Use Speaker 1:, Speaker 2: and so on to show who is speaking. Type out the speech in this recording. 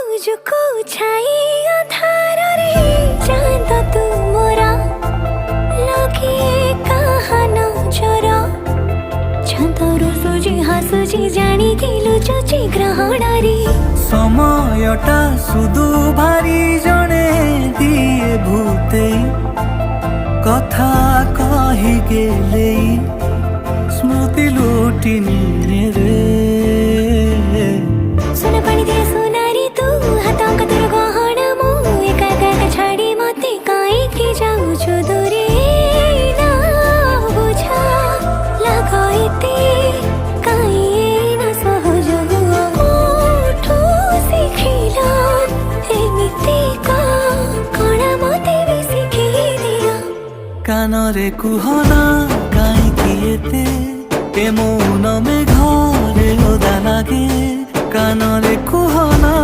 Speaker 1: तुझको छाई अंधार रे चांद तू मोरा लगे कहा नजर छातर सुजी हासुजी जानी लुचुची ग्रहण रे
Speaker 2: সময়টা শুধু ভারি জনে দিয়ে ভূতে কথা কহি গেলেই স্মৃতি লুটি নিয়ে রে
Speaker 1: सोना पानी दे सोनारी तू हाथों का तेरा गहना मो एका एका एका छाड़ी मते काई की जाऊ जो दूरे ना बुझा लगाईते काई ना सहज हुआ कोठो सिखिला एमिति का कोणा मते भी सिखी दिया
Speaker 2: কানরে কুহনা কাইকি এতে এ মৌন মেঘরে ওদা লাগে কানরে কুহনা।